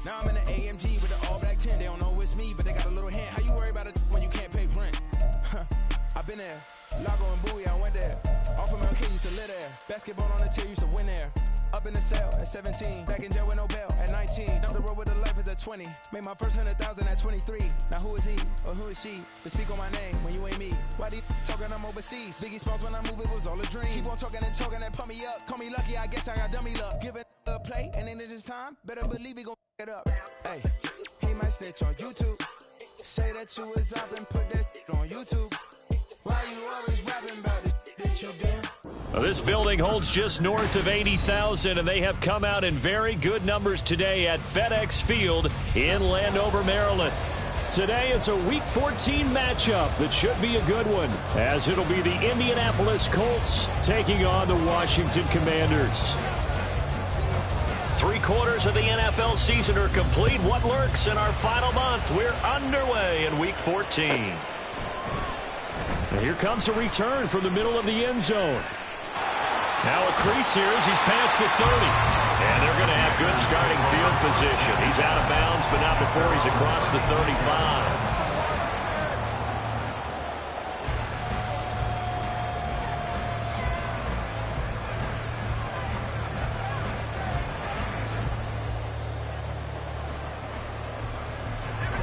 Now I'm in the AMG with the all black 10. They don't know it's me, but they got a little hint. How you worry about it when you can't pay rent? I've been there. Lago and Bowie, I went there. Off of Mount K, used to live there. Basketball on the tier, used to win there. Up in the cell at 17. Back in jail with no bail at 19. Up the road with the life is at 20. Made my first 100,000 at 23. Now who is he or who is she to speak on my name when you ain't me? Why these talking I'm overseas? Biggie Smalls when I move, it was all a dream. Keep on talking and pump me up. Call me lucky, I guess I got dummy luck. Give it a play, and then this time, better believe he gon' it up. Hey, he might snitch on YouTube. Say that you was up and put that on YouTube. Why you always rapping about it that you do? Well, this building holds just north of 80,000, and they have come out in very good numbers today at FedEx Field in Landover, Maryland. Today, it's a Week 14 matchup that should be a good one, as it'll be the Indianapolis Colts taking on the Washington Commanders. 3/4 of the NFL season are complete. What lurks in our final month? We're underway in Week 14. And here comes a return from the middle of the end zone. Now a crease here as he's past the 30. And they're going to have good starting field position. He's out of bounds, but not before he's across the 35.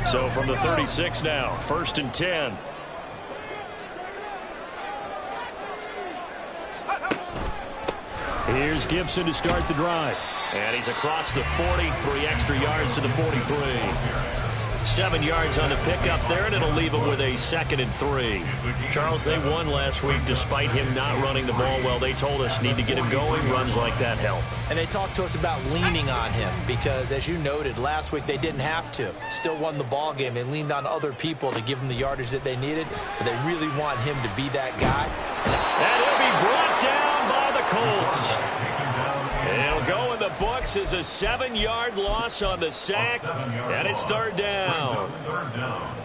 So from the 36 now, 1st and 10. Here's Gibson to start the drive. And he's across the 40, 3 extra yards to the 43. 7 yards on the pickup there, and it'll leave him with a 2nd and 3. Charles, they won last week despite him not running the ball well. They told us need to get him going. Runs like that help. And they talked to us about leaning on him because, as you noted, last week they didn't have to. Still won the ball game. They leaned on other people to give them the yardage that they needed, but they really want him to be that guy. And he'll be brought down by the Colts. It'll go in the books as a 7-yard loss on the sack, and it's 3rd down.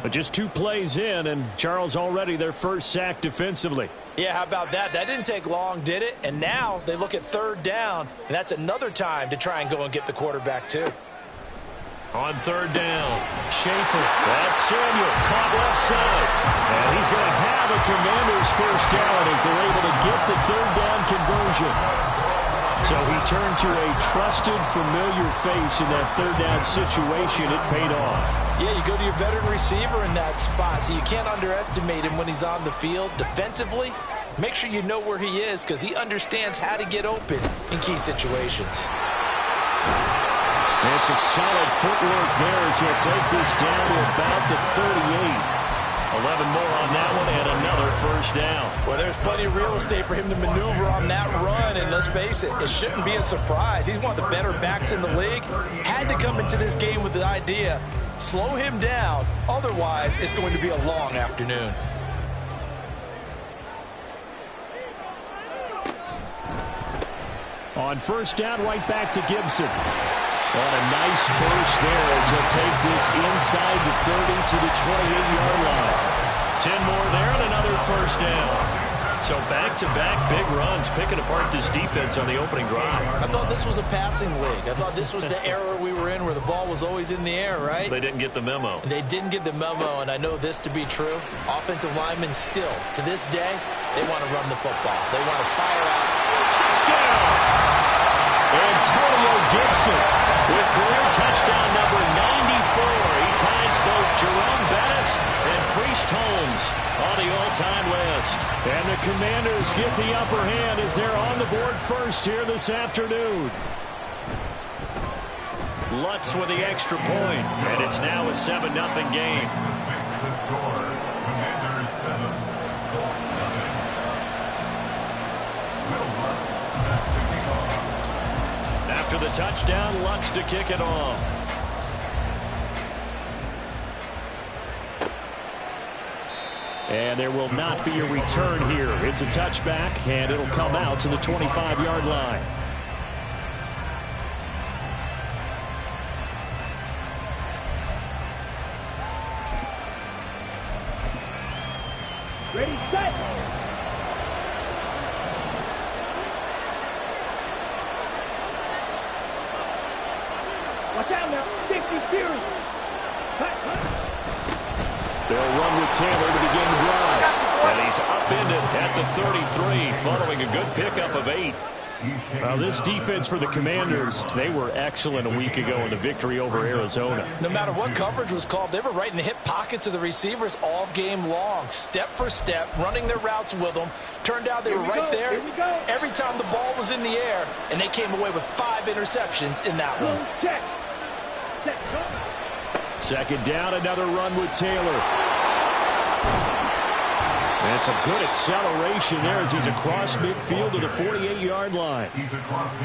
But just 2 plays in, and Charles already their first sack defensively. Yeah, how about that? That didn't take long, did it? And now they look at 3rd down, and that's another time to try and go and get the quarterback too. On 3rd down, Schaefer. That's Samuel, caught left side. And he's going to have a Commanders first down as they're able to get the 3rd down conversion. So he turned to a trusted, familiar face in that 3rd down situation. It paid off. Yeah, you go to your veteran receiver in that spot, so you can't underestimate him when he's on the field. Defensively, make sure you know where he is because he understands how to get open in key situations. And some solid footwork there as he'll take this down to about the 38. 11 more on that one and another first down. Well, there's plenty of real estate for him to maneuver on that run, and let's face it, it shouldn't be a surprise. He's one of the better backs in the league. Had to come into this game with the idea, slow him down, otherwise it's going to be a long afternoon. On first down, right back to Gibson. On a nice burst there as he'll take this inside the 30 to the 28-yard line. 10 more there and another first down. So back-to-back big runs, picking apart this defense on the opening drive. I thought this was a passing league. I thought this was the era we were in where the ball was always in the air, right? They didn't get the memo. They didn't get the memo, and I know this to be true. Offensive linemen still, to this day, they want to run the football. They want to fire out. Touchdown! Antonio Gibson with career touchdown number 94. He ties both Jerome Bettis and Priest Holmes on the all-time list. And the Commanders get the upper hand as they're on the board first here this afternoon. Lutz with the extra point, and it's now a 7-0 game. After the touchdown, Lutz to kick it off. And there will not be a return here. It's a touchback, and it'll come out to the 25-yard line. Ready, set! Watch out now. They'll run with Taylor to begin the drive. And he's upended at the 33 following a good pickup of 8. Well, this defense for the Commanders, they were excellent a week ago in the victory over Arizona. No matter what coverage was called, they were right in the hip pockets of the receivers all game long, step for step, running their routes with them. Turned out they were right there every time the ball was in the air, and they came away with 5 interceptions in that one. Second down, another run with Taylor. And some good acceleration there as he's across midfield to the 48-yard line.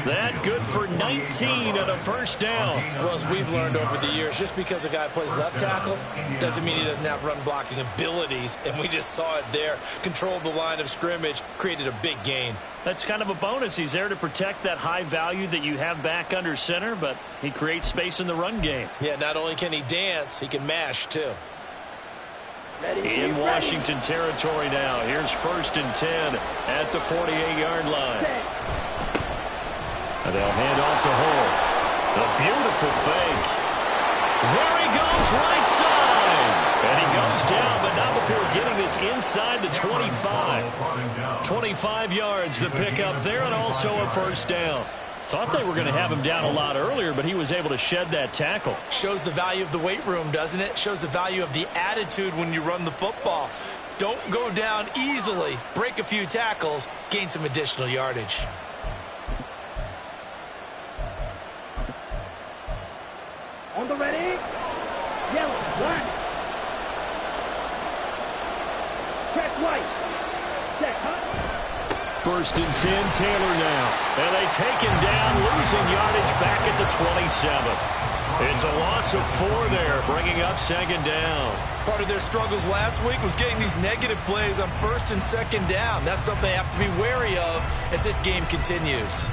That good for 19 and a first down. Well, as we've learned over the years, just because a guy plays left tackle doesn't mean he doesn't have run-blocking abilities, and we just saw it there. Controlled the line of scrimmage, created a big gain. That's kind of a bonus. He's there to protect that high value that you have back under center, but he creates space in the run game. Yeah, not only can he dance, he can mash, too. In Washington territory now. Here's 1st and 10 at the 48-yard line. And they'll hand off to Hull. A beautiful fake. There he goes, right side. And he goes down, but not before getting this inside the 25. 25 yards to pick up there, and also a first down. Thought they were going to have him down a lot earlier, but he was able to shed that tackle. Shows the value of the weight room, doesn't it? Shows the value of the attitude when you run the football. Don't go down easily. Break a few tackles. Gain some additional yardage. On the ready. Yellow, black. Check white. Check hot. 1st and 10, Taylor now. And they take him down, losing yardage back at the 27. It's a loss of 4 there, bringing up 2nd down. Part of their struggles last week was getting these negative plays on 1st and 2nd down. That's something they have to be wary of as this game continues.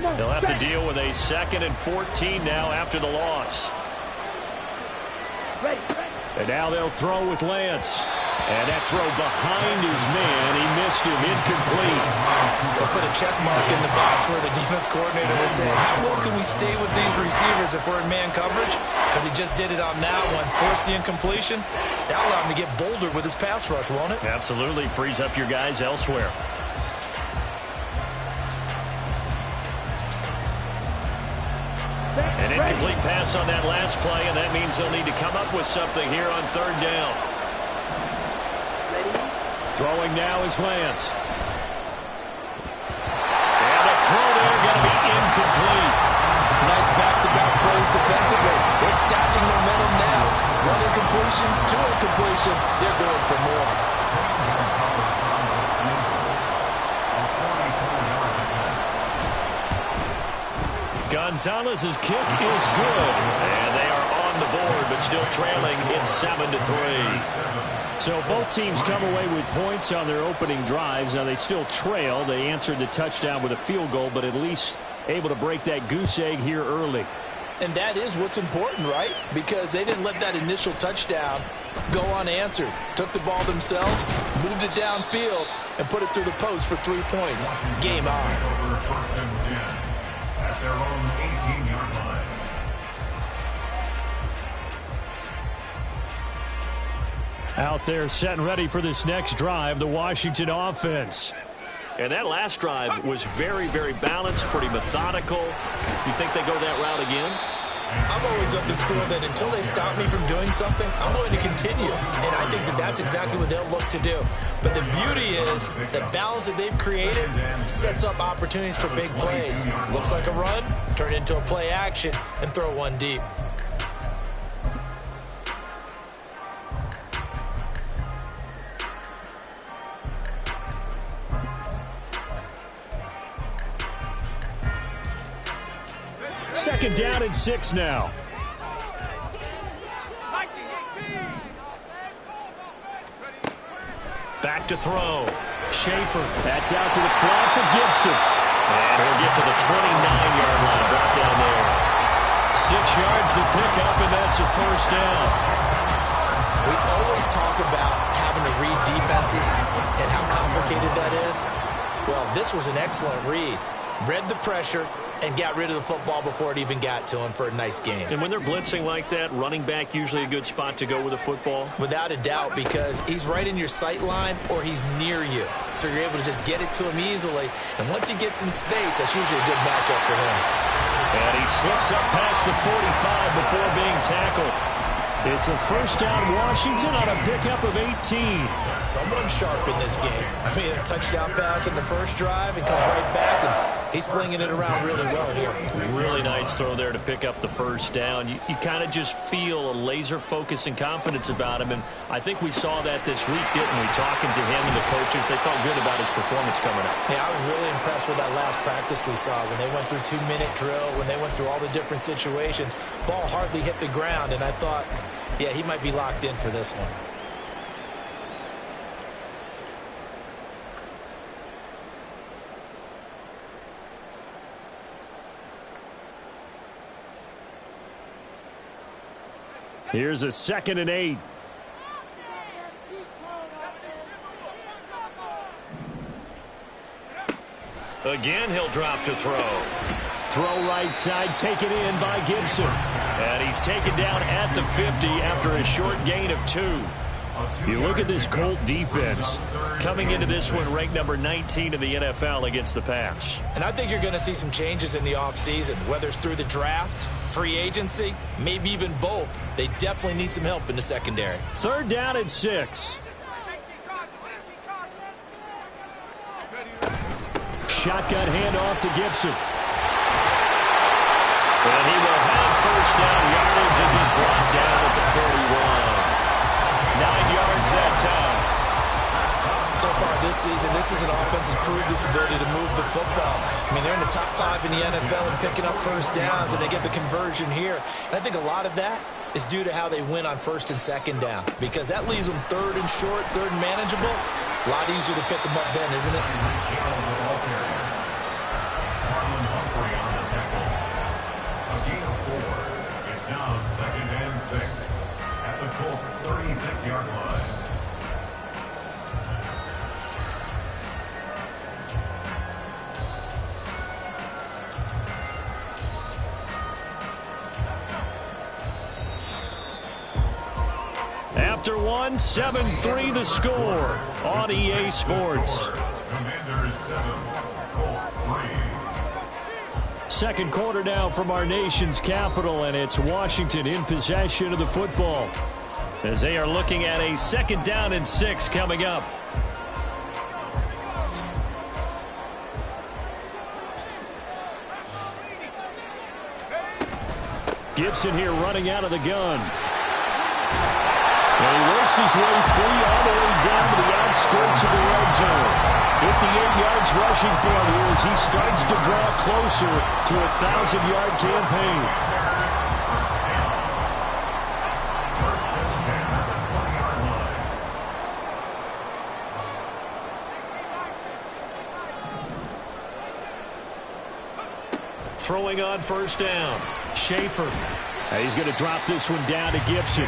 They'll have to deal with a 2nd and 14 now after the loss. And now they'll throw with Lance. And that throw behind his man. He missed him. Incomplete. They'll put a check mark in the box where the defense coordinator was saying, how well can we stay with these receivers if we're in man coverage? Because he just did it on that one. Forced the incompletion. That'll allow him to get bolder with his pass rush, won't it? Absolutely. Frees up your guys elsewhere. An incomplete pass on that last play, and that means they'll need to come up with something here on 3rd down. Throwing now is Lance. And a throw there going to be incomplete. Nice back-to-back plays defensively. They're stacking momentum now. One incompletion, 2 incompletion. They're going for more. Gonzalez's kick is good, and they are on the board, but still trailing in 7-3. So both teams come away with points on their opening drives. Now they still trail. They answered the touchdown with a field goal, but at least able to break that goose egg here early. And that is what's important, right? Because they didn't let that initial touchdown go unanswered. Took the ball themselves, moved it downfield, and put it through the post for 3 points. Game on. At their own 18-yard line. Out there set and ready for this next drive, the Washington offense. And that last drive was very, very balanced, pretty methodical. You think they go that route again? I'm always of the school that until they stop me from doing something, I'm going to continue. And I think that that's exactly what they'll look to do. But the beauty is the balance that they've created sets up opportunities for big plays. Looks like a run, turn into a play action, and throw one deep. Second down and 6 now. Back to throw. Schaefer. That's out to the flat for Gibson. And he'll get to the 29-yard line, brought down there. yards to pick up, and that's a first down. We always talk about having to read defenses and how complicated that is. Well, this was an excellent read. Read the pressure and got rid of the football before it even got to him for a nice game. And when they're blitzing like that, running back usually a good spot to go with a football? Without a doubt, because he's right in your sight line or he's near you. So you're able to just get it to him easily. And once he gets in space, that's usually a good matchup for him. And he slips up past the 45 before being tackled. It's a first down, Washington, on a pickup of 18. Someone sharp in this game. I mean, a touchdown pass in the first drive and comes right back, and he's flinging it around really well here. Really nice throw there to pick up the first down. You kind of just feel a laser focus and confidence about him, and I think we saw that this week, didn't we? Talking to him and the coaches, they felt good about his performance coming up. Yeah, I was really impressed with that last practice we saw when they went through 2-minute drill, when they went through all the different situations. Ball hardly hit the ground, and I thought, yeah, he might be locked in for this one. Here's a 2nd and 8. Again, he'll drop to throw. Throw right side, taken in by Gibson. And he's taken down at the 50 after a short gain of 2. You look at this Colt defense coming into this one ranked number 19 in the NFL against the pass. And I think you're going to see some changes in the offseason, whether it's through the draft, free agency, maybe even both. They definitely need some help in the secondary. 3rd down and 6. Shotgun handoff to Gibson. And he will have first down yardage as he's brought down at the 41. 9 yards that time. So far this season, this is an offense that's proved its ability to move the football. I mean, they're in the top 5 in the NFL and picking up first downs, and they get the conversion here. And I think a lot of that is due to how they win on 1st and 2nd down, because that leaves them 3rd and short, 3rd and manageable. A lot easier to pick them up then, isn't it? It's now 2nd and 6 at the Colts 36-yard line. After one, 7-3 the score on EA Sports. Commanders 7, Colts 3. Second quarter now from our nation's capital, and it's Washington in possession of the football as they are looking at a 2nd down and 6 coming up. Gibson here running out of the gun. And he works his way free all the way down to the outskirts of the red zone. 58 yards rushing for him here as he starts to draw closer to a 1,000-yard campaign. Throwing on first down. Schaefer. He's going to drop this one down to Gibson.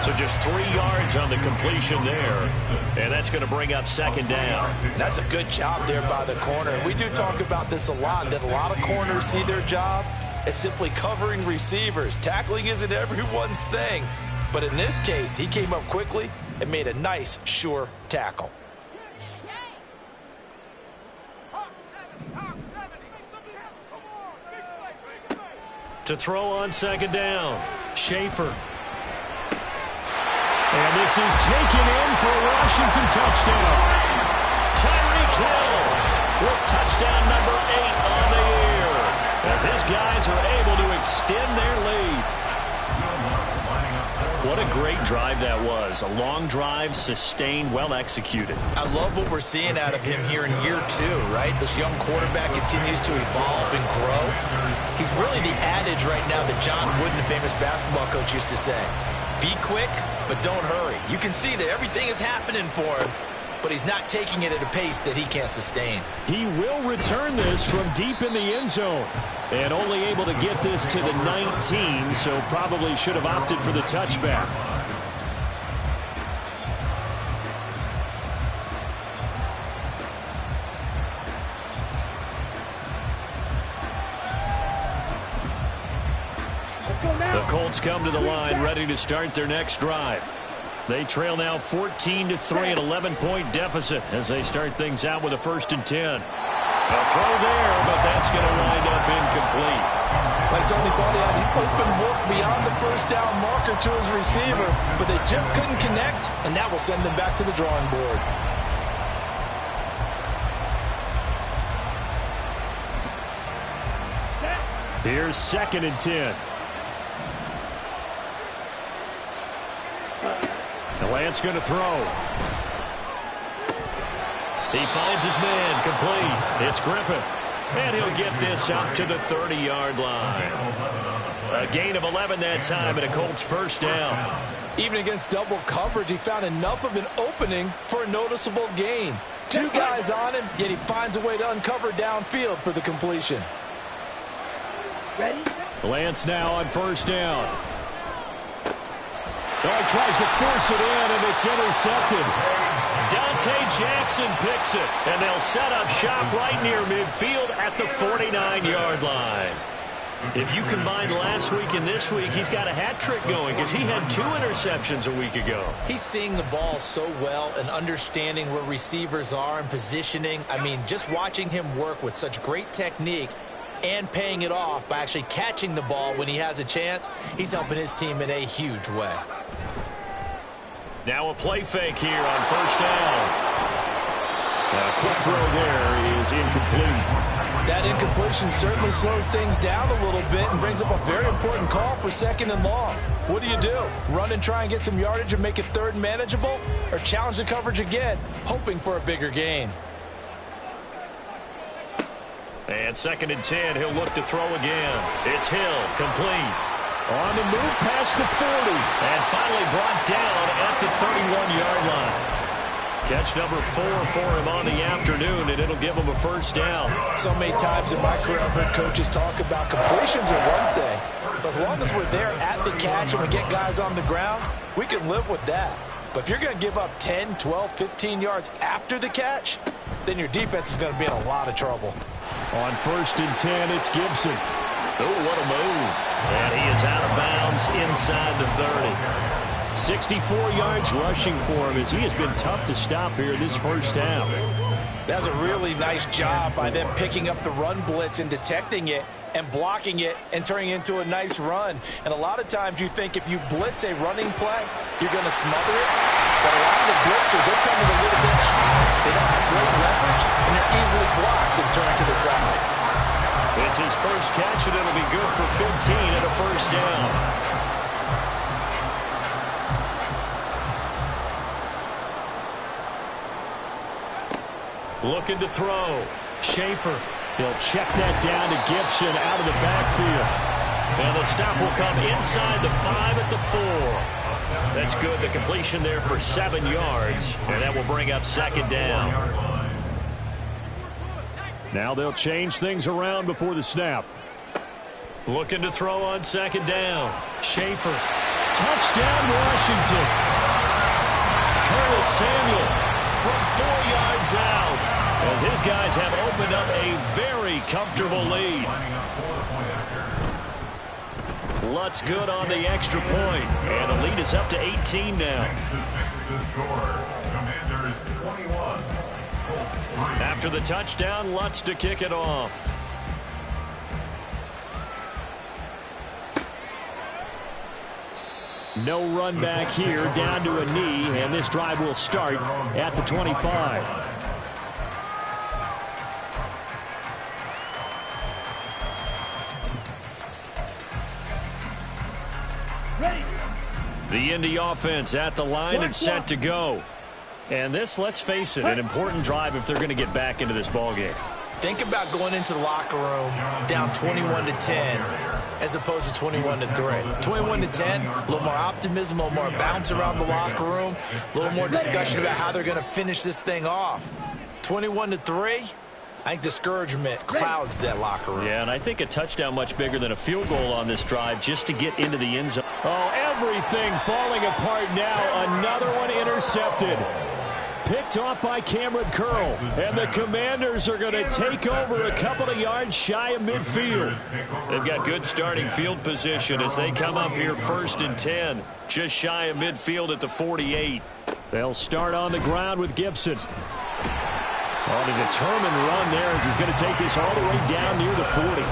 So just 3 yards on the completion there. And that's going to bring up 2nd down. That's a good job there by the corner. We do talk about this a lot, that a lot of corners see their job as simply covering receivers. Tackling isn't everyone's thing. But in this case, he came up quickly and made a nice, sure tackle. To throw on 2nd down. Schaefer. And this is taken in for a Washington touchdown. Tyreek Hill with touchdown number 8 on the year as his guys are able to extend their lead. What a great drive that was. A long drive, sustained, well executed. I love what we're seeing out of him here in year 2, right? This young quarterback continues to evolve and grow. He's really the adage right now that John Wooden, the famous basketball coach, used to say. Be quick, but don't hurry. You can see that everything is happening for him, but he's not taking it at a pace that he can't sustain. He will return this from deep in the end zone. And only able to get this to the 19, so probably should have opted for the touchback. The Colts come to the line, ready to start their next drive. They trail now 14-3, an 11-point deficit as they start things out with a 1st and 10. A throw there, but that's going to wind up incomplete. I certainly thought he had an open look beyond the first down marker to his receiver, but they just couldn't connect, and that will send them back to the drawing board. Here's 2nd and 10. Lance going to throw. He finds his man, complete. It's Griffith. And he'll get this up to the 30-yard line. A gain of 11 that time and a Colts 1st down. Even against double coverage, he found enough of an opening for a noticeable gain. 2 guys on him, yet he finds a way to uncover downfield for the completion. Ready? Lance now on 1st down. Oh, he tries to force it in, and it's intercepted. Dante Jackson picks it, and they'll set up shop right near midfield at the 49-yard line. If you combine last week and this week, he's got a hat trick going because he had 2 interceptions a week ago. He's seeing the ball so well and understanding where receivers are and positioning. I mean, just watching him work with such great technique and paying it off by actually catching the ball when he has a chance, he's helping his team in a huge way. Now a play fake here on 1st down. A quick throw there is incomplete. That incompletion certainly slows things down a little bit and brings up a very important call for 2nd and long. What do? Run and try and get some yardage and make it 3rd and manageable? Or challenge the coverage again, hoping for a bigger gain? And 2nd and 10, he'll look to throw again. It's Hill, complete. On the move past the 40. And finally brought down at the 31-yard line. Catch number 4 for him on the afternoon, and it'll give him a 1st down. So many times in my career I've heard coaches talk about completions are one thing. But as long as we're there at the catch and we get guys on the ground, we can live with that. But if you're going to give up 10, 12, 15 yards after the catch, then your defense is going to be in a lot of trouble. On 1st and 10, it's Gibson. Oh, what a move. And he is out of bounds inside the 30. 64 yards rushing for him as he has been tough to stop here this 1st half. That's a really nice job by them picking up the run blitz and detecting it and blocking it and turning it into a nice run. And a lot of times you think if you blitz a running play, you're going to smother it. But a lot of the blitzers, they come in a little bit shy. They don't have great leverage, and they're easily blocked and turned to the side. It's his 1st catch, and it'll be good for 15 and a 1st down. Looking to throw. Schaefer. He'll check that down to Gibson out of the backfield. And the stop will come inside the 5 at the 4. That's good. The completion there for 7 yards. And that will bring up 2nd down. Now they'll change things around before the snap. Looking to throw on 2nd down. Schaefer. Touchdown, Washington. Curtis Samuel from 4 yards out. As his guys have opened up a very comfortable lead. Lutz good on the extra point. And the lead is up to 18 now. Commanders 21. After the touchdown, Lutz to kick it off. No run back here, down to a knee, and this drive will start at the 25. Ready. The Indy offense at the line and set to go. And this, let's face it, an important drive if they're going to get back into this ballgame. Think about going into the locker room down 21-10 as opposed to 21-3. 21-10, a little more optimism, a little more bounce around the locker room, a little more discussion about how they're going to finish this thing off. 21-3, I think discouragement clouds that locker room. Yeah, and I think a touchdown much bigger than a field goal on this drive just to get into the end zone. Oh, everything falling apart now. Another one intercepted. Picked off by Cameron Curl. And the Commanders are going to take over a couple of yards shy of midfield. They've got good starting field position as they come up here 1st and 10. Just shy of midfield at the 48. They'll start on the ground with Gibson. On a determined run there as he's going to take this all the way down near the 40.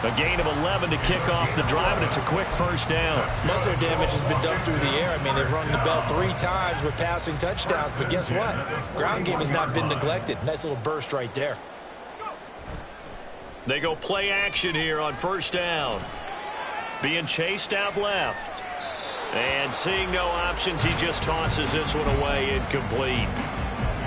A gain of 11 to kick off the drive, and it's a quick first down. Most of their damage has been done through the air. I mean, they've rung the bell 3 times with passing touchdowns, but guess what? Ground game has not been neglected. Nice little burst right there. They go play action here on first down. Being chased out left. And seeing no options, he just tosses this one away, incomplete.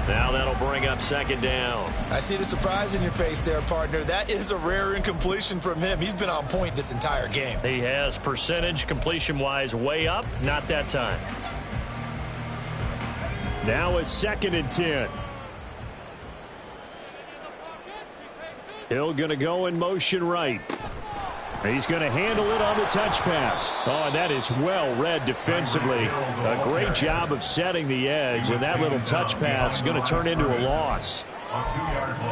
Now that'll bring up 2nd down. I see the surprise in your face there, partner. That is a rare incompletion from him. He's been on point this entire game. He has percentage completion-wise way up. Not that time. Now it's 2nd and 10. Hill going to go in motion right. He's going to handle it on the touch pass. Oh, and that is well read defensively. A great job of setting the edge, and that little touch pass is going to turn into a loss.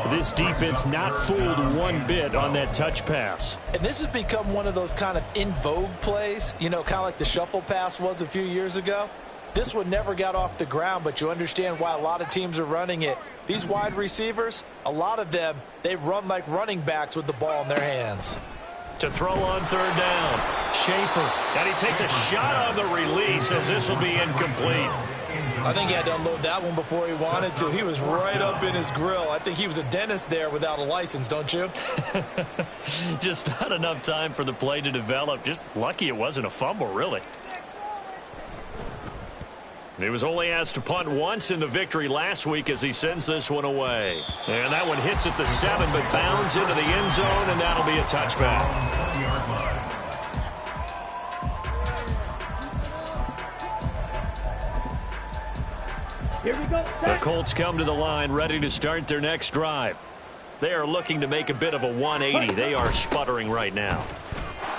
This defense not fooled one bit on that touch pass. And this has become one of those kind of in vogue plays, you know, kind of like the shuffle pass was a few years ago. This one never got off the ground, but you understand why a lot of teams are running it. These wide receivers, a lot of them, they run like running backs with the ball in their hands. To throw on 3rd down. Schaefer. And he takes a shot on the release as this will be incomplete. I think he had to unload that one before he wanted to. He was right up in his grill. I think he was a dentist there without a license, don't you? Just not enough time for the play to develop. Just lucky it wasn't a fumble, really. He was only asked to punt once in the victory last week as he sends this one away. And that one hits at the 7, but bounds into the end zone, and that'll be a touchback. Here we go. The Colts come to the line ready to start their next drive. They are looking to make a bit of a 180. They are sputtering right now.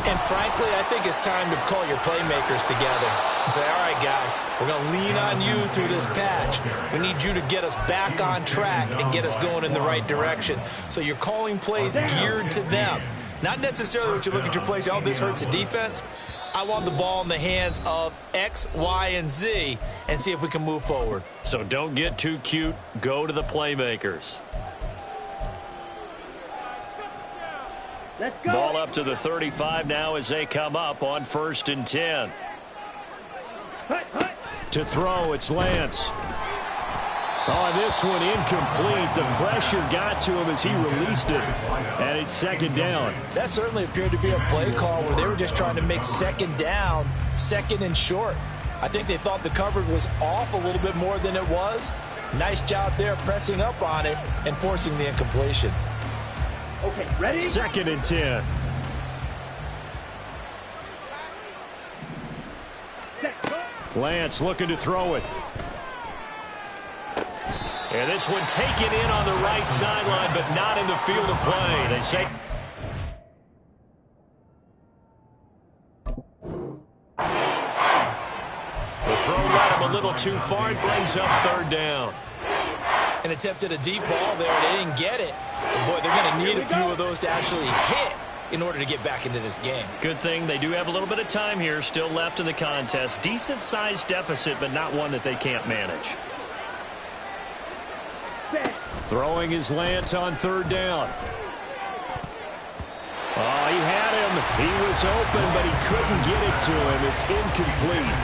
And frankly, I think it's time to call your playmakers together and say, all right, guys, we're going to lean on you through this patch. We need you to get us back on track and get us going in the right direction. So you're calling plays geared to them. Not necessarily what you look at your plays, oh, this hurts the defense. I want the ball in the hands of X, Y, and Z and see if we can move forward. So don't get too cute. Go to the playmakers. Let's go. Ball up to the 35 now as they come up on 1st and 10. To throw, it's Lance. Oh, this one incomplete. The pressure got to him as he released it. And it's 2nd down. That certainly appeared to be a play call where they were just trying to make 2nd down, 2nd and short. I think they thought the coverage was off a little bit more than it was. Nice job there pressing up on it and forcing the incompletion. Okay, ready? 2nd and 10. Lance looking to throw it. And this one taken in on the right sideline, but not in the field of play. They say. The throw led him a little too far. It brings up 3rd down. And attempted a deep ball there. They didn't get it. But boy, they're going to need a few of those to actually hit in order to get back into this game. Good thing they do have a little bit of time here still left in the contest. Decent-sized deficit, but not one that they can't manage. Throwing his Lance on 3rd down. Oh, he had him. He was open, but he couldn't get it to him. It's incomplete.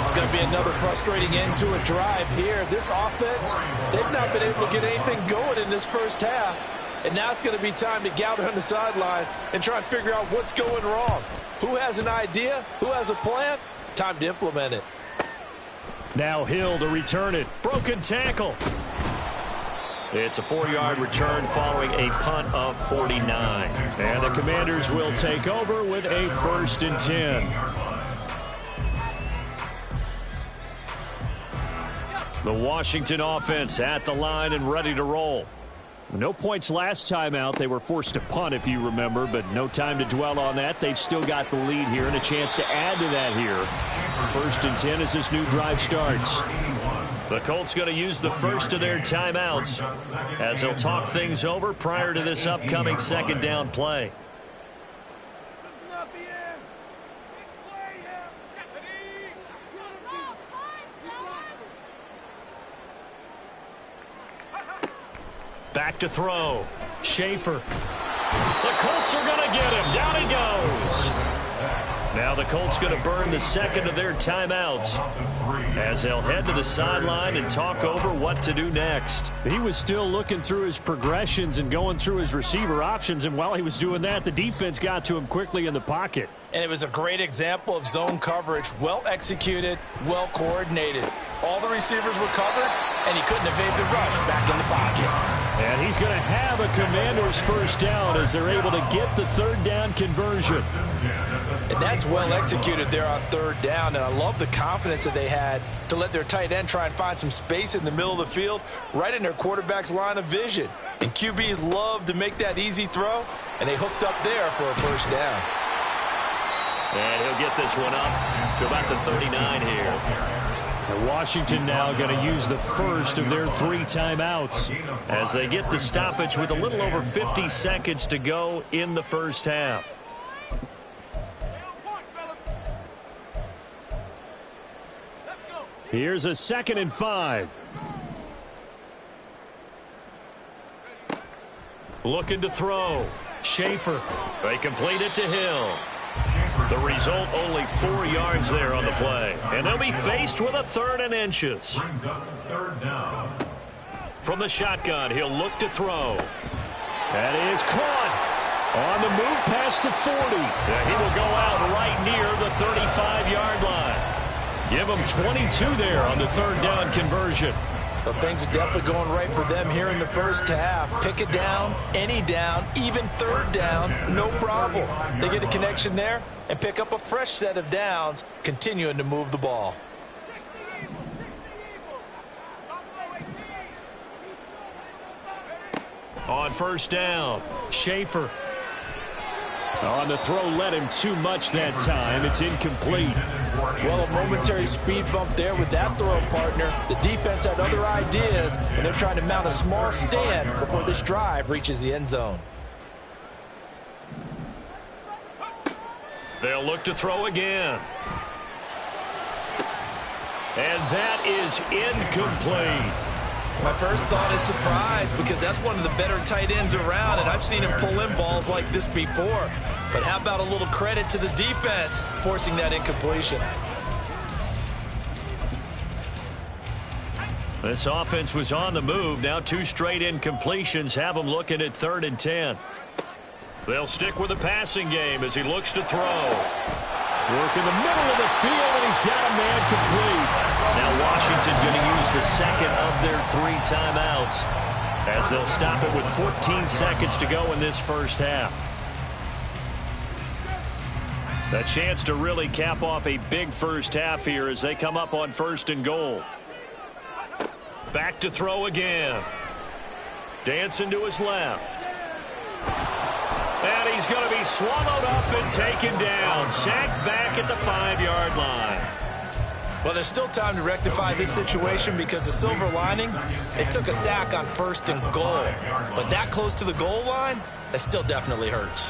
It's going to be another frustrating end to a drive here. This offense, they've not been able to get anything going in this first half. And now it's going to be time to gather on the sidelines and try and figure out what's going wrong. Who has an idea? Who has a plan? Time to implement it. Now Hill to return it. Broken tackle. It's a 4-yard return following a punt of 49. And the Commanders will take over with a 1st and 10. The Washington offense at the line and ready to roll. No points last time out. They were forced to punt, if you remember, but no time to dwell on that. They've still got the lead here and a chance to add to that here. 1st and 10 as this new drive starts. The Colts going to use the first of their timeouts as they'll talk things over prior to this upcoming 2nd down play. Back to throw. Schaefer. The Colts are going to get him. Down he goes. Now the Colts going to burn the 2nd of their timeouts as they'll head to the sideline and talk over what to do next. He was still looking through his progressions and going through his receiver options, and while he was doing that, the defense got to him quickly in the pocket. And it was a great example of zone coverage. Well executed, well coordinated. All the receivers were covered, and he couldn't evade the rush back in the pocket. And he's going to have a Commanders 1st down as they're able to get the 3rd down conversion. And that's well executed there on 3rd down, and I love the confidence that they had to let their tight end try and find some space in the middle of the field, right in their quarterback's line of vision. And QBs love to make that easy throw, and they hooked up there for a 1st down. And he'll get this one up to about the 39 here. And Washington now going to use the first of their 3 timeouts as they get the stoppage with a little over 50 seconds to go in the 1st half. Here's a 2nd and 5. Looking to throw. Schaefer. They complete it to Hill. The result, only 4 yards there on the play. And they'll be faced with a 3rd and inches. Brings up 3rd down. From the shotgun, he'll look to throw. That is caught. On the move past the 40. And he will go out right near the 35-yard line. Give him 22 there on the 3rd down conversion. Well, things are definitely going right for them here in the 1st half. Pick it down, any down, even 3rd down, no problem. They get a connection there and pick up a fresh set of downs, continuing to move the ball. On 1st down, Schaefer. On the throw, led him too much that time. It's incomplete. Well, a momentary speed bump there with that throw partner. The defense had other ideas, and they're trying to mount a small stand before this drive reaches the end zone. They'll look to throw again. And that is incomplete. My first thought is surprise, because that's one of the better tight ends around, and I've seen him pull in balls like this before. But how about a little credit to the defense forcing that incompletion? This offense was on the move. Now 2 straight incompletions have them looking at 3rd and 10. They'll stick with the passing game as he looks to throw. Work in the middle of the field, and he's got a man complete. Now Washington going to use the 2nd of their 3 timeouts as they'll stop it with 14 seconds to go in this 1st half. A chance to really cap off a big 1st half here as they come up on 1st and goal. Back to throw again. Dancing to his left. And he's going to be swallowed up and taken down. Sacked back at the 5-yard line. Well, there's still time to rectify this situation, because the silver lining, it took a sack on 1st and goal. But that close to the goal line, that still definitely hurts.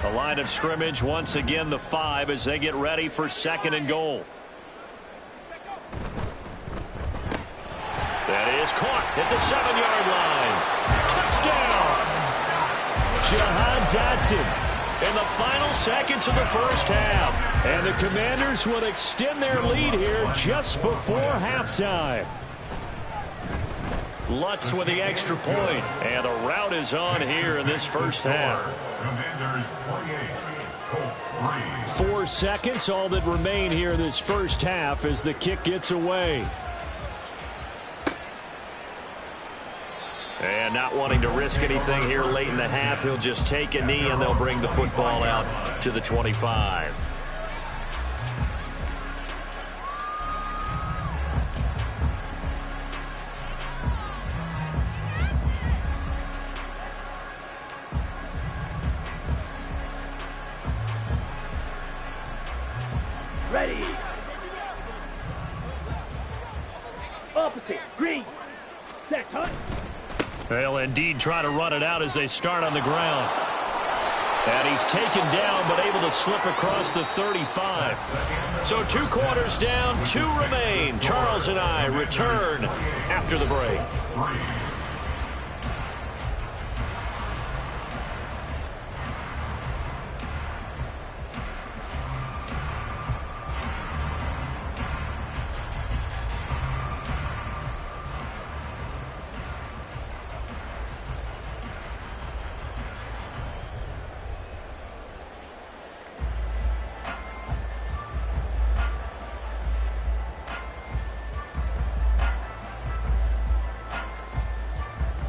The line of scrimmage once again the 5 as they get ready for 2nd and goal. That is caught at the 7-yard line. Touchdown! Jahan Dotson in the final seconds of the 1st half. And the Commanders will extend their lead here just before halftime. Lutz with the extra point, and the route is on here in this 1st half. Commanders 28, Colts 3. 4 seconds, all that remain here in this 1st half as the kick gets away. And not wanting to risk anything here late in the half, he'll just take a knee and they'll bring the football out to the 25. Ready. Opposite. Green. Set. Hunt. They'll indeed try to run it out as they start on the ground. And he's taken down but able to slip across the 35. So 2 quarters down, 2 remain. Charles and I return after the break.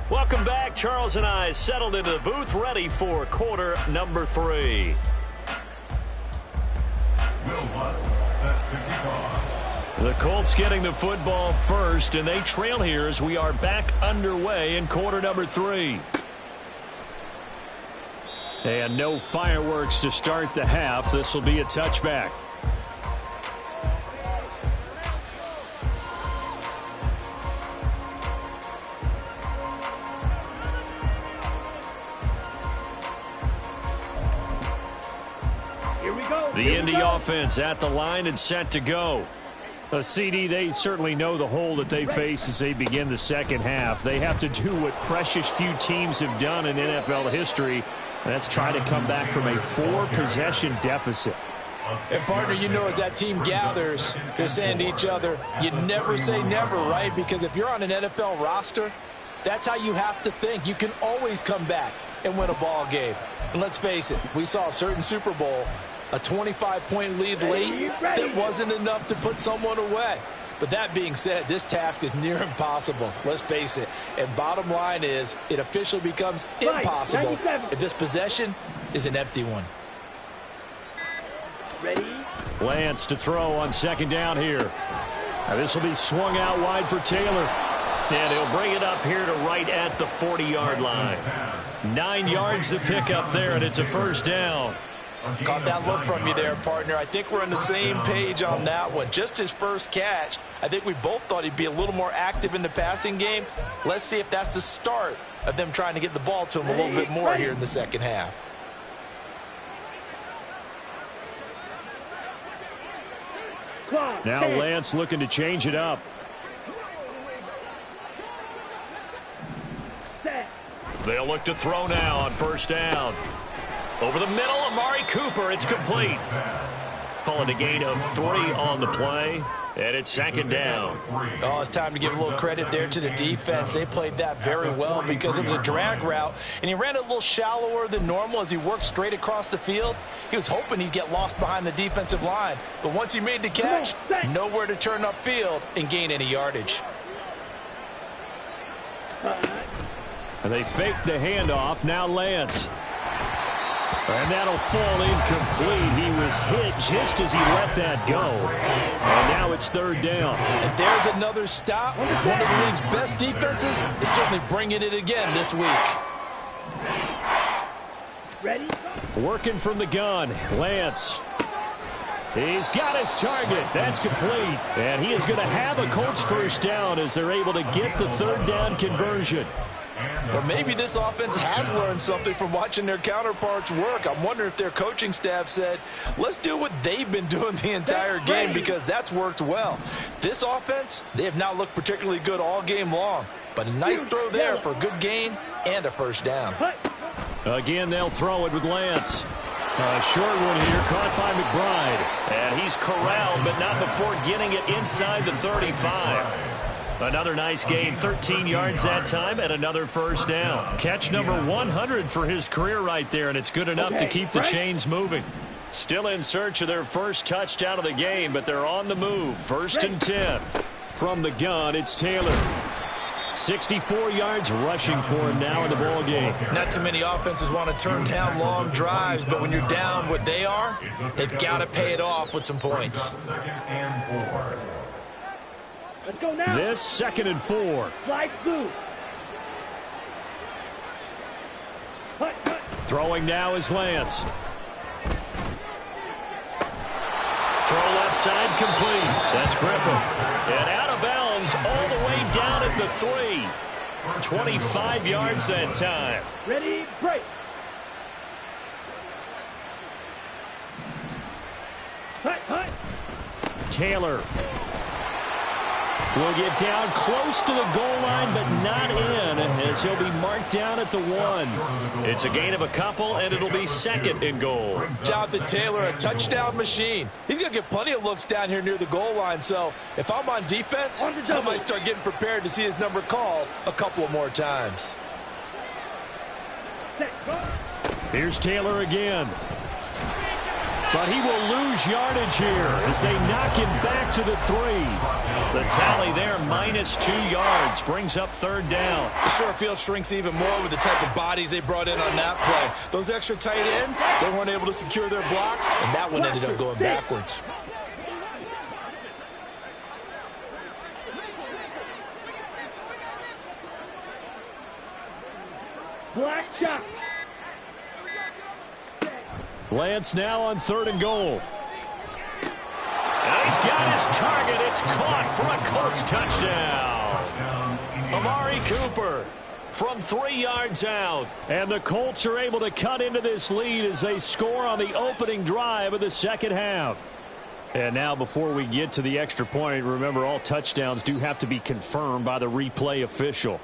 Welcome back. Charles and I settled into the booth, ready for quarter number 3. The Colts getting the football first, and they trail here as we are back underway in quarter number 3. And no fireworks to start the half. This will be a touchback. The Indy offense at the line and set to go. A CD, they certainly know the hole that they face as they begin the second half. They have to do what precious few teams have done in NFL history, and that's try to come back from a 4-possession deficit. And, partner, you know, as that team gathers, they're saying to each other, you never say never, right? Because if you're on an NFL roster, that's how you have to think. You can always come back and win a ball game. And let's face it, we saw a certain Super Bowl, a 25-point lead late, that wasn't enough to put someone away. But that being said, this task is near impossible. Let's face it. And bottom line is, it officially becomes impossible if this possession is an empty one. Ready. Lance to throw on second down here. Now this will be swung out wide for Taylor. And he'll bring it up here to right at the 40-yard line. 9 yards to pick up there, and it's a first down. Caught that look from you there, partner. I think we're on the same page on that one. Just his first catch, I think we both thought he'd be a little more active in the passing game. Let's see if that's the start of them trying to get the ball to him a little bit more here in the second half. Now Lance looking to change it up. They'll look to throw now on first down. Over the middle, Amari Cooper. It's complete. Calling a gain of 3 on the play, and it's second down. Oh, it's time to give a little credit there to the defense. They played that very well because it was a drag route, and he ran it a little shallower than normal as he worked straight across the field. He was hoping he'd get lost behind the defensive line, but once he made the catch, nowhere to turn upfield and gain any yardage. And they fake the handoff. Now Lance. And that'll fall incomplete. He was hit just as he let that go. And now it's third down. And there's another stop. One of the league's best defenses is certainly bringing it again this week. Ready? Working from the gun. Lance. He's got his target. That's complete. And he is going to have a Colts first down as they're able to get the third down conversion. But maybe this offense has learned something from watching their counterparts work. I'm wondering if their coaching staff said, let's do what they've been doing the entire game because that's worked well. This offense, they have not looked particularly good all game long. But a nice throw there for a good gain and a first down. Again, they'll throw it with Lance. A short one here, caught by McBride. And he's corralled, but not before getting it inside the 35. Another nice gain, 13 yards that time, and another first down. Catch number 100 for his career right there, and it's good enough to keep the chains moving. Still in search of their first touchdown of the game, but they're on the move. First and 10. From the gun, it's Taylor. 64 yards rushing for him now in the ball game. Not too many offenses want to turn down long drives, but when you're down what they are, they've got to pay it off with some points. Second and 4. Let's go now. This 2nd and 4. Slide through. Hut, hut. Throwing now is Lance. Throw left side complete. That's Griffith. And out of bounds all the way down at the 3. 25 yards that time. Ready, break. Hut, hut. Taylor will get down close to the goal line, but not in, as he'll be marked down at the 1. It's a gain of a couple, and it'll be 2nd and goal. Jonathan Taylor, a touchdown machine. He's going to get plenty of looks down here near the goal line, so if I'm on defense, I might start getting prepared to see his number called a couple of more times. Here's Taylor again. But he will lose yardage here as they knock him back to the 3. The tally there, -2 yards, brings up 3rd down. The short field shrinks even more with the type of bodies they brought in on that play. Those extra tight ends, they weren't able to secure their blocks, and that one ended up going backwards. Black shot. Lance now on 3rd and goal. And he's got his target. It's caught for a Colts touchdown. Amari Cooper from 3 yards out. And the Colts are able to cut into this lead as they score on the opening drive of the 2nd half. And now before we get to the extra point, remember all touchdowns do have to be confirmed by the replay official.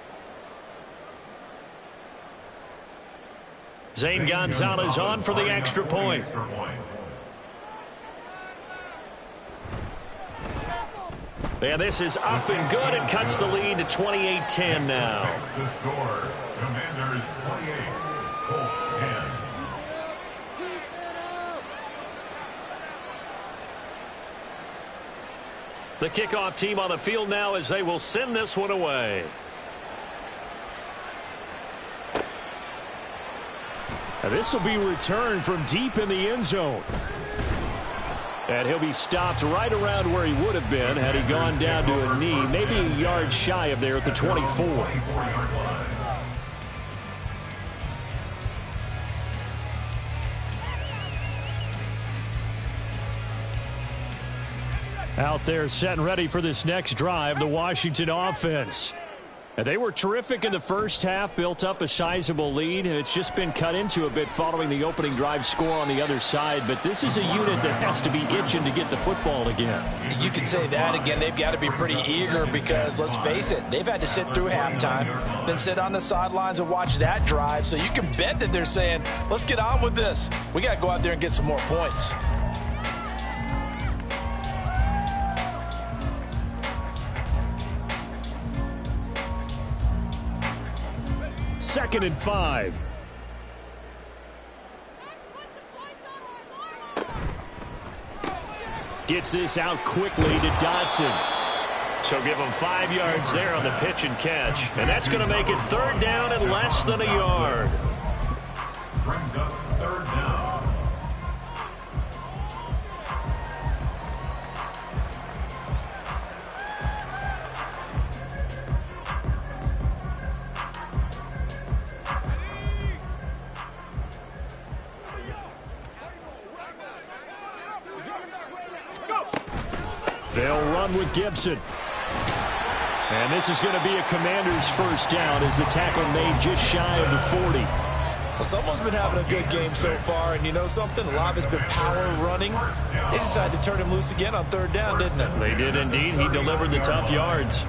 Zane Gonzalez on for the extra point. And this is up and good and cuts the lead to 28-10 now. The score, Commanders 28, Colts 10. The kickoff team on the field now as they will send this one away. And this will be returned from deep in the end zone. And he'll be stopped right around where he would have been had he gone down to a knee, maybe a yard shy of there at the 24. Out there set and ready for this next drive, the Washington offense. And they were terrific in the first half, built up a sizable lead, and it's just been cut into a bit following the opening drive score on the other side. But this is a unit that has to be itching to get the football again. You can say that again. They've got to be pretty eager because, let's face it, they've had to sit through halftime, then sit on the sidelines and watch that drive. So you can bet that they're saying, let's get on with this. We got to go out there and get some more points. Second and 5. Gets this out quickly to Dotson. So give him 5 yards there on the pitch and catch. And that's going to make it 3rd down and less than a yard. Brings up 3rd down. They'll run with Gibson. And this is going to be a Commanders first down as the tackle made just shy of the 40. Well, someone's been having a good game so far, and you know something? A lot has been power running. They decided to turn him loose again on 3rd down, didn't they? They did indeed. He delivered the tough yards.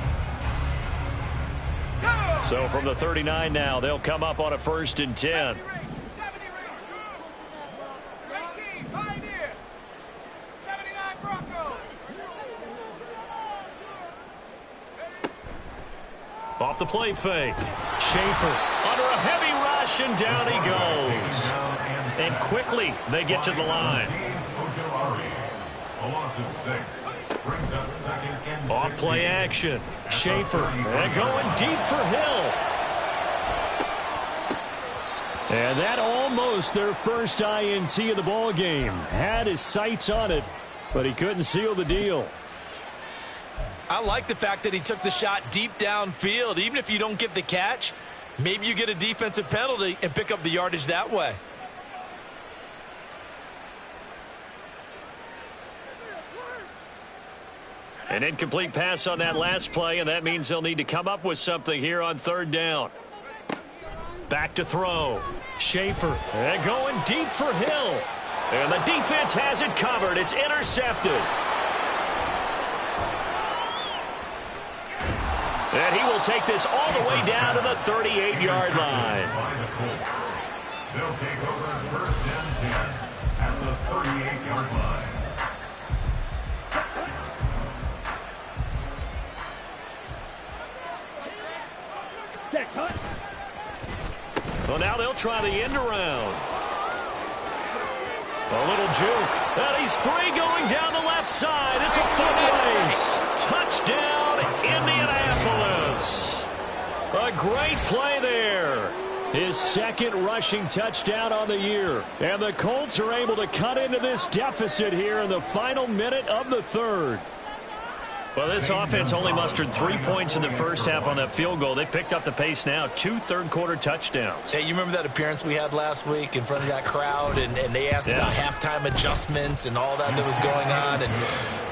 So from the 39 now, they'll come up on a 1st and 10. Off the play fake. Schaefer under a heavy rush, and down he goes. And quickly they get to the line. A loss of 6. brings up 2nd and 16. Off play action. Schaefer and going deep for Hill. And that almost their first INT of the ball game. Had his sights on it, but he couldn't seal the deal. I like the fact that he took the shot deep downfield. Even if you don't get the catch, maybe you get a defensive penalty and pick up the yardage that way. An incomplete pass on that last play, and that means they'll need to come up with something here on 3rd down. Back to throw. Schaefer and going deep for Hill. And the defense has it covered. It's intercepted. And he will take this all the way down to the 38-yard line. They'll take over 1st and 10 at the 38-yard line. Check, hut. Well, now they'll try the end around. A little juke. And he's free going down the left side. It's a foot race. Touchdown, Indianapolis. A great play there. His 2nd rushing touchdown on the year. And the Colts are able to cut into this deficit here in the final minute of the 3rd. Well, this offense only mustered 3 points in the first half on that field goal. They picked up the pace now. 2 third-quarter touchdowns. Hey, you remember that appearance we had last week in front of that crowd, and they asked about halftime adjustments and all that was going on, and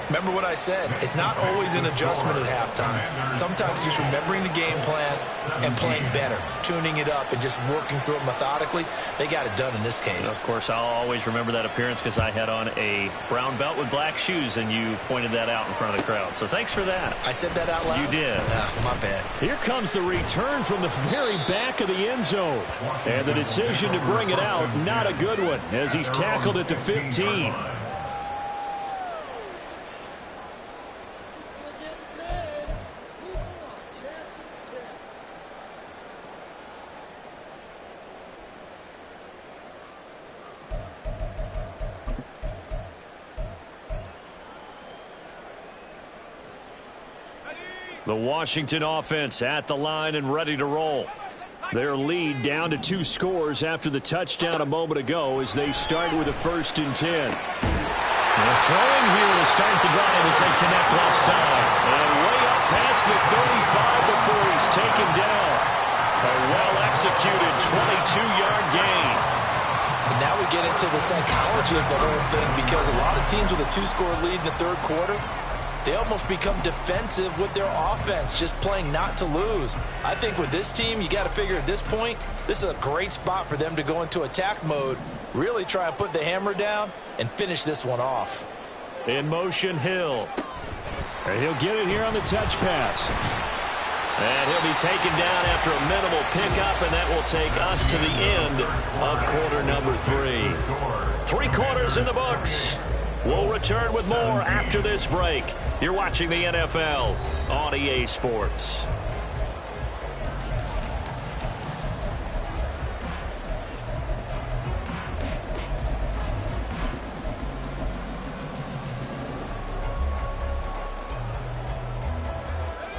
remember what I said. It's not always an adjustment at halftime. Sometimes just remembering the game plan and playing better, tuning it up and just working through it methodically. They got it done in this case. Of course, I'll always remember that appearance because I had on a brown belt with black shoes, and you pointed that out in front of the crowd. So thanks for that. I said that out loud? You did. My bad. Here comes the return from the very back of the end zone. And the decision to bring it out, not a good one, as he's tackled at the 15. The Washington offense at the line and ready to roll. Their lead down to 2 scores after the touchdown a moment ago as they start with a 1st and 10. And throwing here to start the drive as they connect left side. And way up past the 35 before he's taken down. A well-executed 22-yard gain. And now we get into the psychology of the whole thing, because a lot of teams with a 2-score lead in the 3rd quarter, they almost become defensive with their offense, just playing not to lose. I think with this team, you got to figure at this point, this is a great spot for them to go into attack mode, really try and put the hammer down and finish this one off. In motion, Hill. And he'll get it here on the touch pass. And he'll be taken down after a minimal pickup, and that will take us to the end of quarter number 3. 3 quarters in the books. We'll return with more after this break. You're watching the NFL on EA Sports.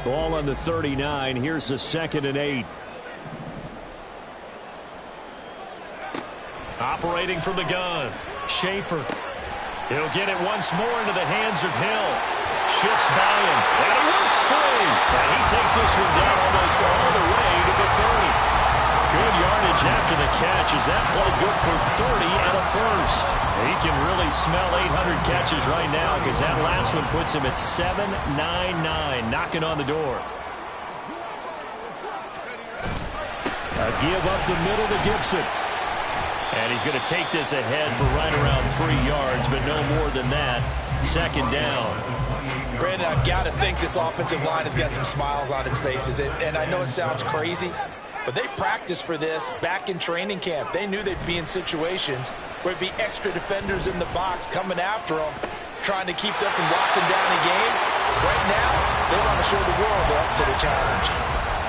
Ball on the 39. Here's the 2nd and 8. Operating from the gun. Schaefer. He'll get it once more into the hands of Hill. Shifts by him. And he works free. And he takes this one down almost all the way to the 30. Good yardage after the catch. Is that play good for 30 and a 1st? He can really smell 800 catches right now, because that last one puts him at 799, knocking on the door. A give up the middle to Gibson. And he's going to take this ahead for right around 3 yards, but no more than that. 2nd down. Brandon, I've got to think this offensive line has got some smiles on its faces. And I know it sounds crazy, but they practiced for this back in training camp. They knew they'd be in situations where it'd be extra defenders in the box coming after them, trying to keep them from locking down a game. Right now, they want to show the world they're up to the challenge.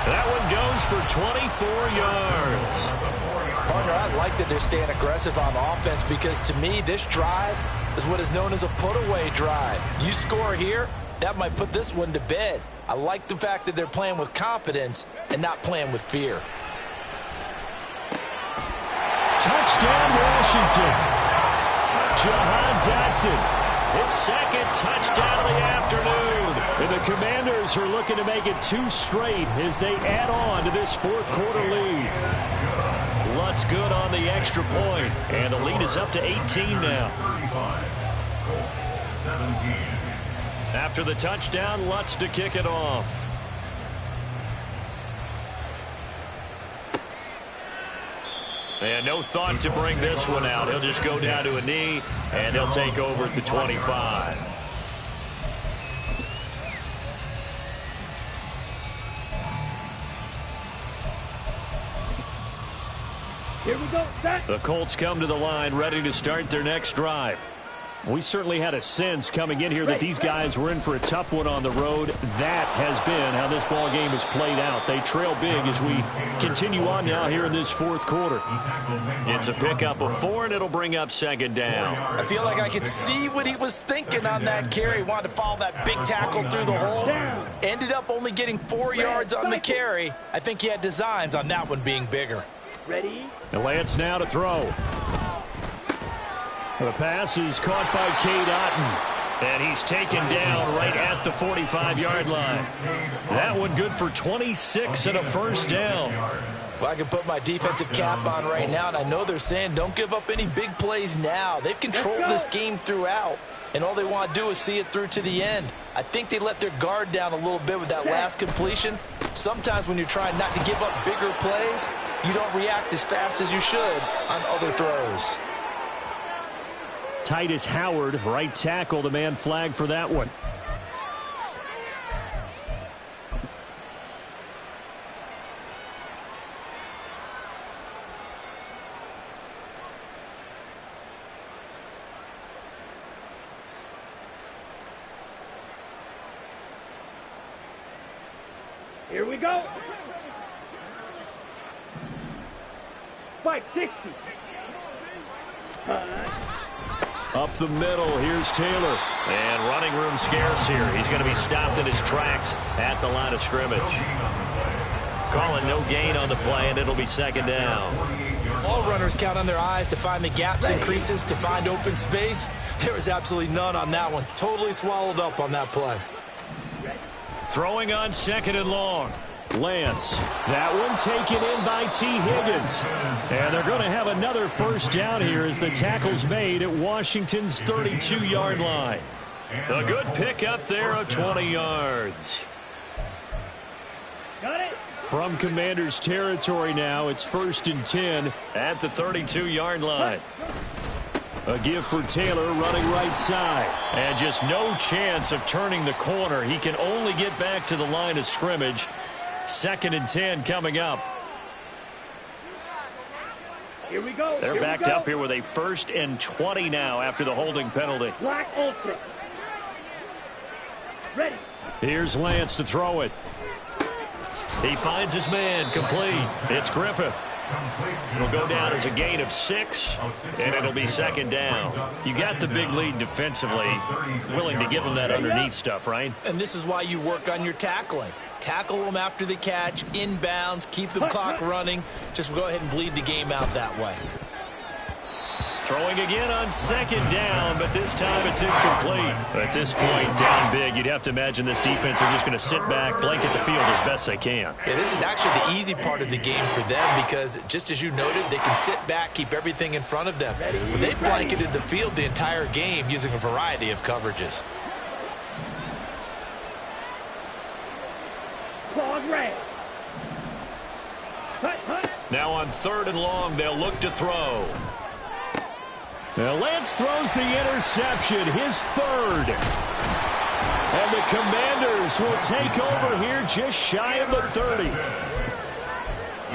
That one goes for 24 yards. Partner, I like that they're staying aggressive on offense because to me, this drive is what is known as a put-away drive. You score here, that might put this one to bed. I like the fact that they're playing with confidence and not playing with fear. Touchdown, Washington. Jahan Dotson, his second touchdown of the afternoon. And the Commanders are looking to make it 2 straight as they add on to this fourth-quarter lead. Lutz good on the extra point, and the lead is up to 18 now. 17. After the touchdown, Lutz to kick it off. And no thought to bring this one out. He'll just go down to a knee, and he'll take over at the 25. Here we go, set. The Colts come to the line, ready to start their next drive. We certainly had a sense coming in here that these guys were in for a tough one on the road. That has been how this ball game has played out. They trail big as we continue on now here in this fourth quarter. It's a pickup of 4, and it'll bring up second down. I feel like I could see what he was thinking on that carry. He wanted to follow that big tackle through the hole. Ended up only getting 4 yards on the carry. I think he had designs on that one being bigger. Ready? And Lance now to throw. The pass is caught by Cade Otton. And he's taken down right at the 45-yard line. That one good for 26 and a first down. Well, I can put my defensive cap on right now, and I know they're saying don't give up any big plays now. They've controlled this game throughout, and all they want to do is see it through to the end. I think they let their guard down a little bit with that last completion. Sometimes when you're trying not to give up bigger plays, you don't react as fast as you should on other throws. Titus Howard, right tackle, the man flag for that one. Here we go. 560. Up the middle, here's Taylor. And running room scarce here. He's going to be stopped in his tracks at the line of scrimmage. Calling no gain on the play, and it'll be second down. All runners count on their eyes to find the gaps and creases, to find open space. There was absolutely none on that one. Totally swallowed up on that play. Throwing on second and long. Lance. That one taken in by T. Higgins. And they're going to have another first down here as the tackle's made at Washington's 32-yard line. A good pickup there of 20 yards. Got it. From Commanders territory now, it's 1st and 10 at the 32-yard line. A give for Taylor running right side. And just no chance of turning the corner. He can only get back to the line of scrimmage. 2nd and 10 coming up. Here we go. They're backed up here with a 1st and 20 now after the holding penalty. Black Ultra. Ready. Here's Lance to throw it. He finds his man, complete. It's Griffith. It'll go down as a gain of 6, and it'll be second down. You got the big lead defensively. Willing to give him that underneath stuff, right? And this is why you work on your tackling. Tackle them after the catch, inbounds, keep the clock running. Just go ahead and bleed the game out that way. Throwing again on second down, but this time it's incomplete. At this point, down big, you'd have to imagine this defense are just going to sit back, blanket the field as best they can. Yeah, this is actually the easy part of the game for them because, just as you noted, they can sit back, keep everything in front of them. But they've blanketed the field the entire game using a variety of coverages. Claws red. Now on 3rd and long, they'll look to throw. Now Lance throws the interception, his 3rd. And the Commanders will take over here just shy of the 30. The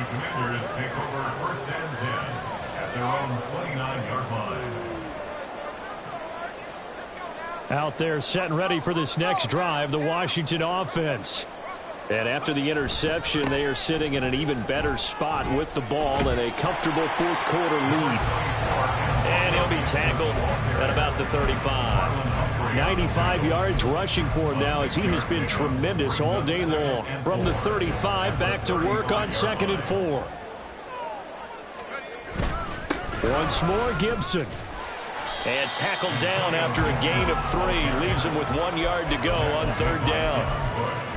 Commanders take over 1st and 10 at their own 29-yard line. Out there set and ready for this next drive, the Washington offense. And after the interception, they are sitting in an even better spot with the ball and a comfortable fourth quarter lead. And he'll be tackled at about the 35. 95 yards rushing for him now as he has been tremendous all day long. From the 35, back to work on 2nd and 4. Once more, Gibson. And tackled down after a gain of 3. Leaves him with 1 yard to go on 3rd down.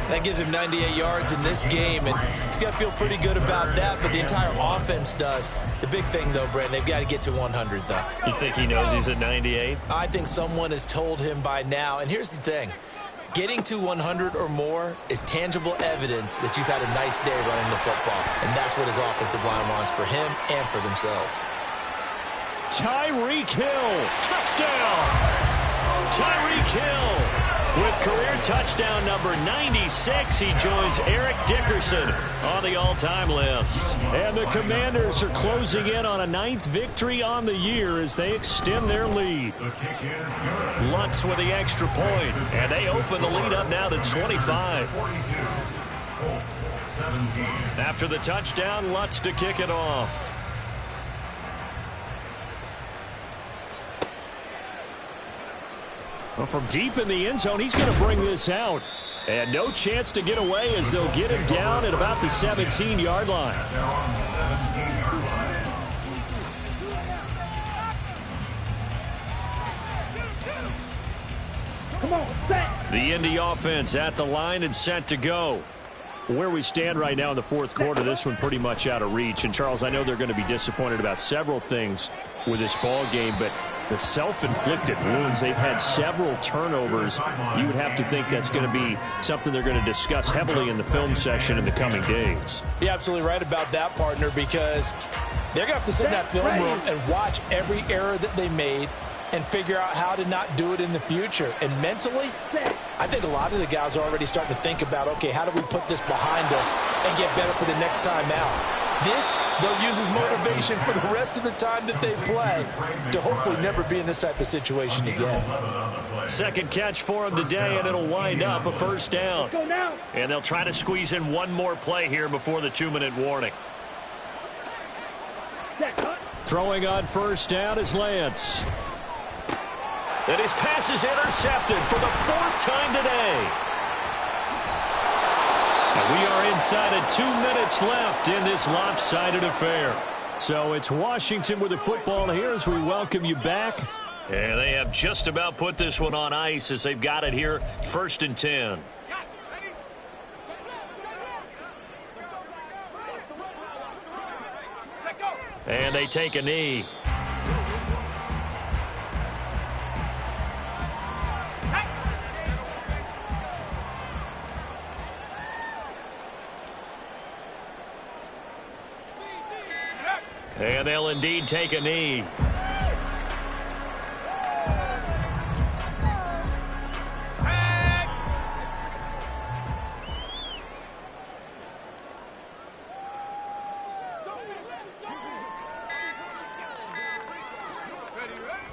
That gives him 98 yards in this game, and he's got to feel pretty good about that, but the entire offense does. The big thing, though, Brent, they've got to get to 100, though. You think he knows he's at 98? I think someone has told him by now, and here's the thing. Getting to 100 or more is tangible evidence that you've had a nice day running the football, and that's what his offensive line wants for him and for themselves. Tyreek Hill, touchdown! Tyreek Hill with career touchdown number 96. He joins Eric Dickerson on the all-time list. And the Commanders are closing in on a 9th victory on the year as they extend their lead. Lutz with the extra point, and they open the lead up now to 25. After the touchdown, Lutz to kick it off. Well, from deep in the end zone, he's going to bring this out. And no chance to get away as they'll get him down at about the 17-yard line. Come on, set. The Indy offense at the line and set to go. Where we stand right now in the fourth quarter, this one pretty much out of reach. And, Charles, I know they're going to be disappointed about several things with this ball game, but the self-inflicted wounds, they've had several turnovers. You would have to think that's going to be something they're going to discuss heavily in the film session in the coming days. You're absolutely right about that, partner, because they're going to have to sit in that film room and watch every error that they made and figure out how to not do it in the future. And mentally, I think a lot of the guys are already starting to think about, okay, how do we put this behind us and get better for the next time out? This, they'll use as motivation for the rest of the time that they play to hopefully never be in this type of situation again. Second catch for him today, and it'll wind up a first down. Go now. And they'll try to squeeze in one more play here before the 2-minute warning. Set, cut. Throwing on first down is Lance. And his pass is intercepted for the 4th time today. And we are inside of 2 minutes left in this lopsided affair. So it's Washington with the football here as we welcome you back. And they have just about put this one on ice as they've got it here, 1st and 10. And they take a knee. And they'll indeed take a knee.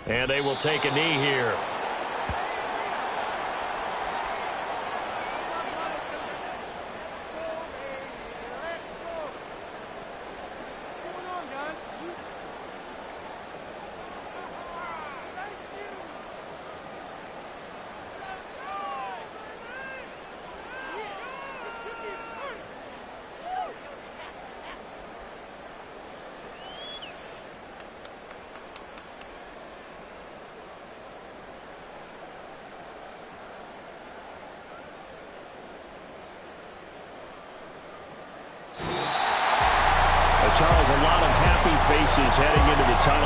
And they will take a knee here. Charles, a lot of happy faces heading into the tunnel.